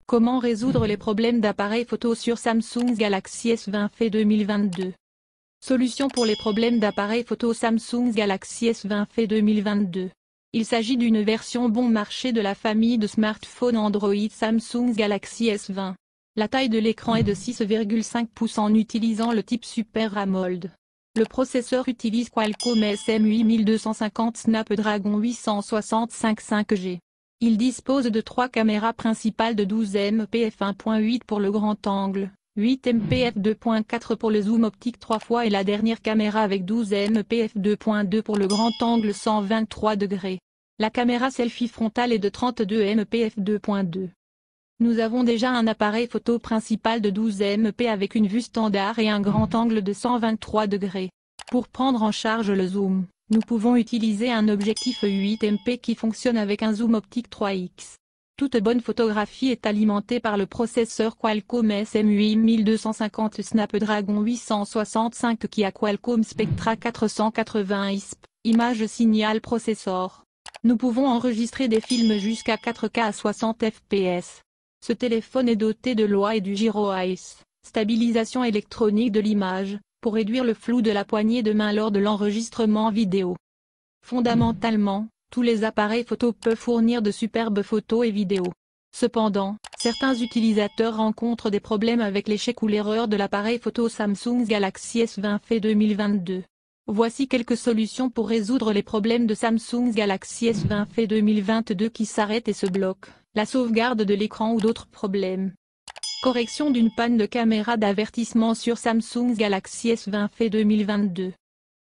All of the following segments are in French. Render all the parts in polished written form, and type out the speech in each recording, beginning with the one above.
Comment résoudre les problèmes d'appareil photo sur Samsung Galaxy S20 Fait 2022? Solution pour les problèmes d'appareil photo Samsung Galaxy S20 Fait 2022. Il s'agit d'une version bon marché de la famille de smartphones Android Samsung Galaxy S20. La taille de l'écran est de 6,5 pouces en utilisant le type Super AMOLED. Le processeur utilise Qualcomm SM8250 Snapdragon 865 5G. Il dispose de 3 caméras principales de 12 MP f1.8 pour le grand angle, 8 MP f2.4 pour le zoom optique 3 fois et la dernière caméra avec 12 MP f2.2 pour le grand angle 123 degrés. La caméra selfie frontale est de 32 MP f2.2. Nous avons déjà un appareil photo principal de 12 MP avec une vue standard et un grand angle de 123 degrés. Pour prendre en charge le zoom, nous pouvons utiliser un objectif 8 MP qui fonctionne avec un zoom optique 3x. Toute bonne photographie est alimentée par le processeur Qualcomm SM8250 Snapdragon 865 qui a Qualcomm Spectra 480 ISP, image signal processor. Nous pouvons enregistrer des films jusqu'à 4K à 60 fps. Ce téléphone est doté de l'OI et du Gyro Eyes, stabilisation électronique de l'image, pour réduire le flou de la poignée de main lors de l'enregistrement vidéo. Fondamentalement, tous les appareils photo peuvent fournir de superbes photos et vidéos. Cependant, certains utilisateurs rencontrent des problèmes avec l'échec ou l'erreur de l'appareil photo Samsung Galaxy S20 Fait 2022. Voici quelques solutions pour résoudre les problèmes de Samsung Galaxy S20 Fait 2022 qui s'arrêtent et se bloquent, la sauvegarde de l'écran ou d'autres problèmes. Correction d'une panne de caméra d'avertissement sur Samsung Galaxy S20 Fait 2022.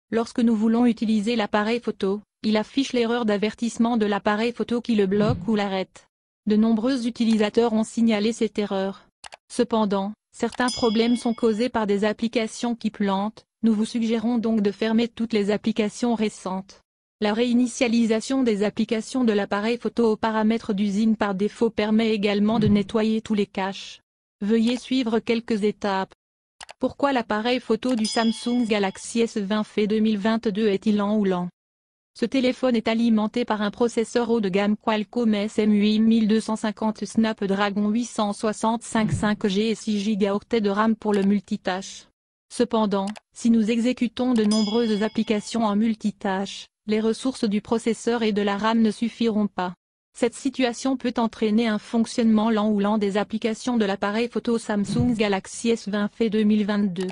Lorsque nous voulons utiliser l'appareil photo, il affiche l'erreur d'avertissement de l'appareil photo qui le bloque ou l'arrête. De nombreux utilisateurs ont signalé cette erreur. Cependant, certains problèmes sont causés par des applications qui plantent. Nous vous suggérons donc de fermer toutes les applications récentes. La réinitialisation des applications de l'appareil photo aux paramètres d'usine par défaut permet également de nettoyer tous les caches. Veuillez suivre quelques étapes. Pourquoi l'appareil photo du Samsung Galaxy S20 Fait 2022 est-il lent ou lent? Ce téléphone est alimenté par un processeur haut de gamme Qualcomm SM8250 Snapdragon 865 5G et 6 Go de RAM pour le multitâche. Cependant, si nous exécutons de nombreuses applications en multitâche, les ressources du processeur et de la RAM ne suffiront pas. Cette situation peut entraîner un fonctionnement lent des applications de l'appareil photo Samsung Galaxy S20 Fait 2022.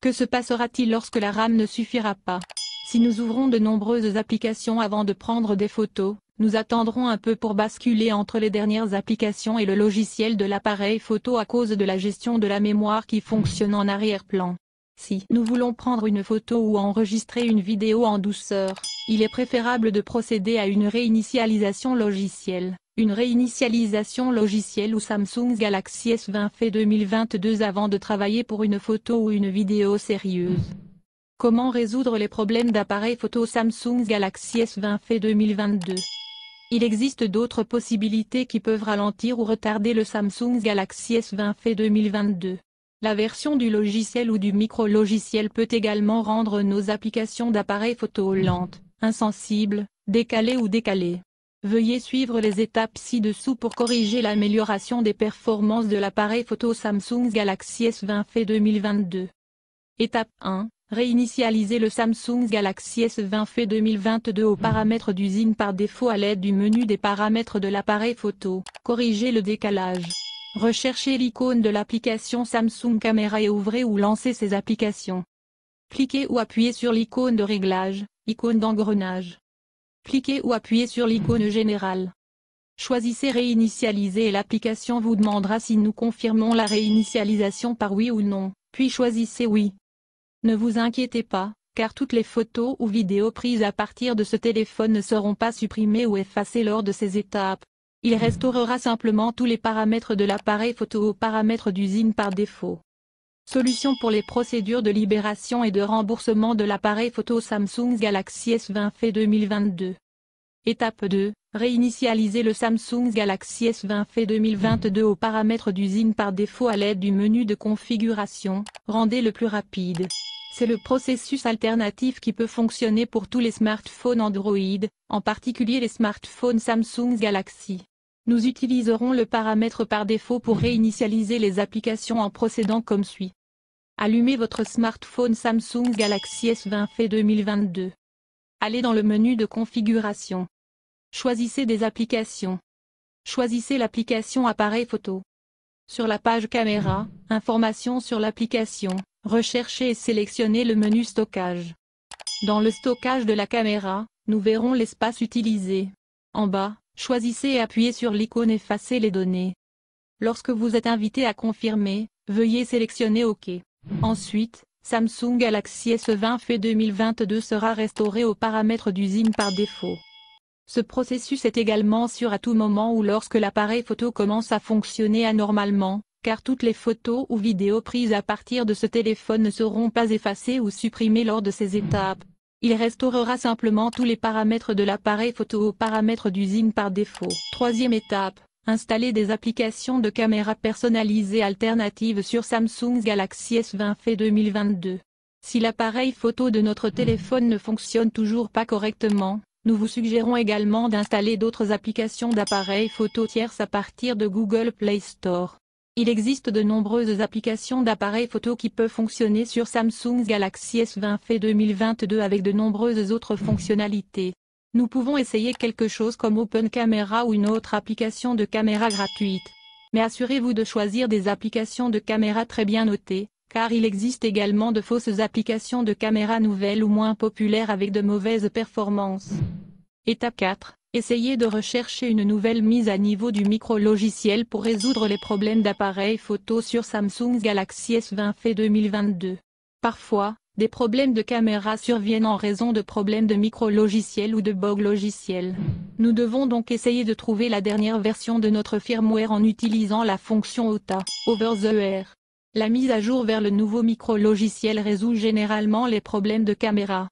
Que se passera-t-il lorsque la RAM ne suffira pas? Si nous ouvrons de nombreuses applications avant de prendre des photos, nous attendrons un peu pour basculer entre les dernières applications et le logiciel de l'appareil photo à cause de la gestion de la mémoire qui fonctionne en arrière-plan. Si nous voulons prendre une photo ou enregistrer une vidéo en douceur, il est préférable de procéder à une réinitialisation logicielle. Une réinitialisation logicielle ou Samsung Galaxy S20 Fait 2022 avant de travailler pour une photo ou une vidéo sérieuse. Comment résoudre les problèmes d'appareil photo Samsung Galaxy S20 Fait 2022? Il existe d'autres possibilités qui peuvent ralentir ou retarder le Samsung Galaxy S20 Fait 2022. La version du logiciel ou du micro-logiciel peut également rendre nos applications d'appareil photo lentes, insensibles, décalées ou décalées. Veuillez suivre les étapes ci-dessous pour corriger l'amélioration des performances de l'appareil photo Samsung Galaxy S20 Fait 2022. Étape 1. Réinitialiser le Samsung Galaxy S20 Fait 2022 aux paramètres d'usine par défaut à l'aide du menu des paramètres de l'appareil photo. Corrigez le décalage. Recherchez l'icône de l'application Samsung Caméra et ouvrez ou lancez ces applications. Cliquez ou appuyez sur l'icône de réglage, icône d'engrenage. Cliquez ou appuyez sur l'icône générale. Choisissez réinitialiser et l'application vous demandera si nous confirmons la réinitialisation par oui ou non, puis choisissez oui. Ne vous inquiétez pas, car toutes les photos ou vidéos prises à partir de ce téléphone ne seront pas supprimées ou effacées lors de ces étapes. Il restaurera simplement tous les paramètres de l'appareil photo aux paramètres d'usine par défaut. Solution pour les procédures de libération et de remboursement de l'appareil photo Samsung Galaxy S20 Fait 2022. Étape 2. Réinitialiser le Samsung Galaxy S20 Fait 2022 aux paramètres d'usine par défaut à l'aide du menu de configuration. Rendez-le plus rapide. C'est le processus alternatif qui peut fonctionner pour tous les smartphones Android, en particulier les smartphones Samsung Galaxy. Nous utiliserons le paramètre par défaut pour réinitialiser les applications en procédant comme suit. Allumez votre smartphone Samsung Galaxy S20 FE 2022. Allez dans le menu de configuration. Choisissez des applications. Choisissez l'application appareil photo. Sur la page caméra, informations sur l'application, recherchez et sélectionnez le menu stockage. Dans le stockage de la caméra, nous verrons l'espace utilisé. En bas, choisissez et appuyez sur l'icône Effacer les données. Lorsque vous êtes invité à confirmer, veuillez sélectionner OK. Ensuite, Samsung Galaxy S20 FE 2022 sera restauré aux paramètres d'usine par défaut. Ce processus est également sûr à tout moment ou lorsque l'appareil photo commence à fonctionner anormalement, car toutes les photos ou vidéos prises à partir de ce téléphone ne seront pas effacées ou supprimées lors de ces étapes. Il restaurera simplement tous les paramètres de l'appareil photo aux paramètres d'usine par défaut. Troisième étape, installer des applications de caméra personnalisées alternatives sur Samsung Galaxy S20 FE 2022. Si l'appareil photo de notre téléphone ne fonctionne toujours pas correctement, nous vous suggérons également d'installer d'autres applications d'appareils photo tierces à partir de Google Play Store. Il existe de nombreuses applications d'appareils photo qui peuvent fonctionner sur Samsung Galaxy S20 FE 2022 avec de nombreuses autres fonctionnalités. Nous pouvons essayer quelque chose comme Open Camera ou une autre application de caméra gratuite. Mais assurez-vous de choisir des applications de caméra très bien notées, car il existe également de fausses applications de caméra nouvelles ou moins populaires avec de mauvaises performances. Étape 4. Essayez de rechercher une nouvelle mise à niveau du micro-logiciel pour résoudre les problèmes d'appareil photo sur Samsung Galaxy S20 FE 2022. Parfois, des problèmes de caméra surviennent en raison de problèmes de micro-logiciel ou de bugs logiciels. Nous devons donc essayer de trouver la dernière version de notre firmware en utilisant la fonction OTA, Over the Air. La mise à jour vers le nouveau micro-logiciel résout généralement les problèmes de caméra.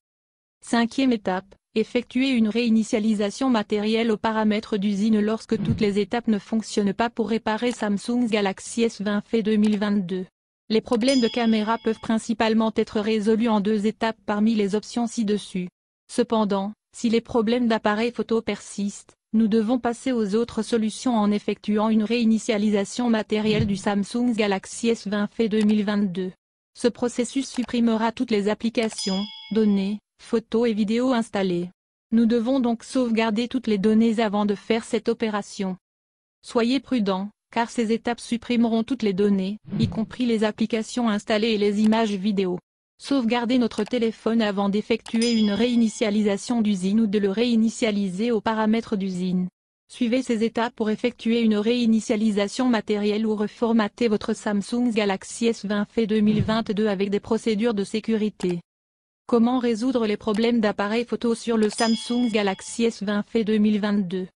Cinquième étape, effectuer une réinitialisation matérielle aux paramètres d'usine lorsque toutes les étapes ne fonctionnent pas pour réparer Samsung Galaxy S20 FE 2022. Les problèmes de caméra peuvent principalement être résolus en 2 étapes parmi les options ci-dessus. Cependant, si les problèmes d'appareil photo persistent, nous devons passer aux autres solutions en effectuant une réinitialisation matérielle du Samsung Galaxy S20 FE 2022. Ce processus supprimera toutes les applications, données, photos et vidéos installées. Nous devons donc sauvegarder toutes les données avant de faire cette opération. Soyez prudents, car ces étapes supprimeront toutes les données, y compris les applications installées et les images vidéo. Sauvegardez notre téléphone avant d'effectuer une réinitialisation d'usine ou de le réinitialiser aux paramètres d'usine. Suivez ces étapes pour effectuer une réinitialisation matérielle ou reformater votre Samsung Galaxy S20 FE 2022 avec des procédures de sécurité. Comment résoudre les problèmes d'appareil photo sur le Samsung Galaxy S20 FE 2022?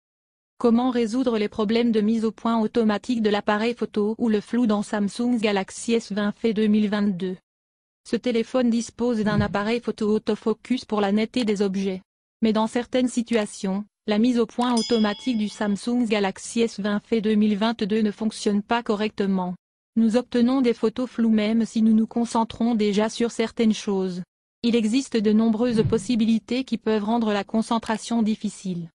Comment résoudre les problèmes de mise au point automatique de l'appareil photo ou le flou dans Samsung Galaxy S20 FE 2022? Ce téléphone dispose d'un appareil photo autofocus pour la netteté des objets. Mais dans certaines situations, la mise au point automatique du Samsung Galaxy S20 FE 2022 ne fonctionne pas correctement. Nous obtenons des photos floues même si nous nous concentrons déjà sur certaines choses. Il existe de nombreuses possibilités qui peuvent rendre la concentration difficile.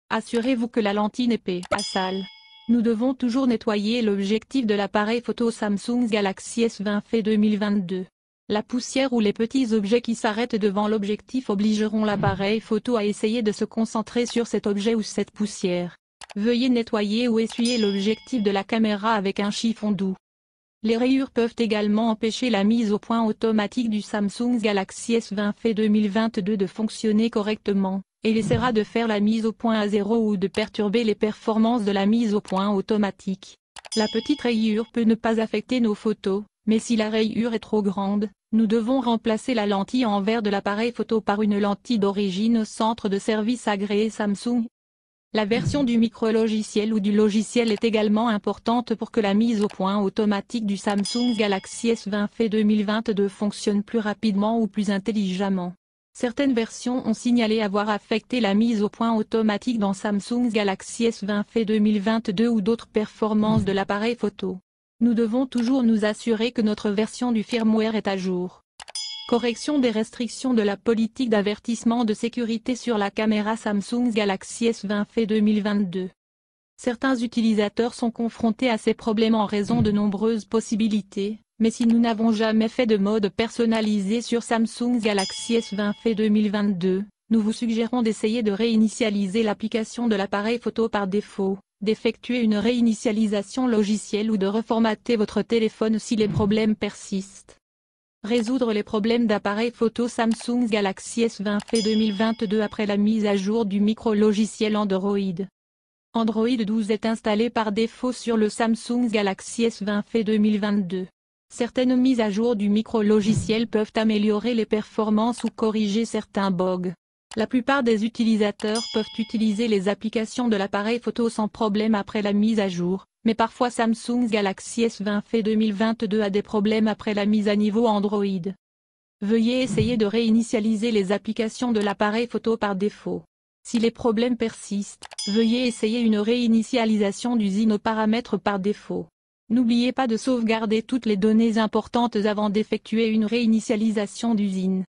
Assurez-vous que la lentille n'est pas sale. Nous devons toujours nettoyer l'objectif de l'appareil photo Samsung Galaxy S20 FE 2022. La poussière ou les petits objets qui s'arrêtent devant l'objectif obligeront l'appareil photo à essayer de se concentrer sur cet objet ou cette poussière. Veuillez nettoyer ou essuyer l'objectif de la caméra avec un chiffon doux. Les rayures peuvent également empêcher la mise au point automatique du Samsung Galaxy S20 FE 2022 de fonctionner correctement, et essaiera de faire la mise au point à zéro ou de perturber les performances de la mise au point automatique. La petite rayure peut ne pas affecter nos photos, mais si la rayure est trop grande, nous devons remplacer la lentille en verre de l'appareil photo par une lentille d'origine au centre de service agréé Samsung. La version du micro-logiciel ou du logiciel est également importante pour que la mise au point automatique du Samsung Galaxy S20 FE 2022 fonctionne plus rapidement ou plus intelligemment. Certaines versions ont signalé avoir affecté la mise au point automatique dans Samsung Galaxy S20 FE 2022 ou d'autres performances de l'appareil photo. Nous devons toujours nous assurer que notre version du firmware est à jour. Correction des restrictions de la politique d'avertissement de sécurité sur la caméra Samsung Galaxy S20 FE 2022. Certains utilisateurs sont confrontés à ces problèmes en raison de nombreuses possibilités, mais si nous n'avons jamais fait de mode personnalisé sur Samsung Galaxy S20 FE 2022, nous vous suggérons d'essayer de réinitialiser l'application de l'appareil photo par défaut, d'effectuer une réinitialisation logicielle ou de reformater votre téléphone si les problèmes persistent. Résoudre les problèmes d'appareil photo Samsung Galaxy S20 FE 2022 après la mise à jour du micro-logiciel Android. Android 12 est installé par défaut sur le Samsung Galaxy S20 FE 2022. Certaines mises à jour du micro-logiciel peuvent améliorer les performances ou corriger certains bugs. La plupart des utilisateurs peuvent utiliser les applications de l'appareil photo sans problème après la mise à jour, mais parfois Samsung Galaxy S20 FE 2022 a des problèmes après la mise à niveau Android. Veuillez essayer de réinitialiser les applications de l'appareil photo par défaut. Si les problèmes persistent, veuillez essayer une réinitialisation d'usine aux paramètres par défaut. N'oubliez pas de sauvegarder toutes les données importantes avant d'effectuer une réinitialisation d'usine.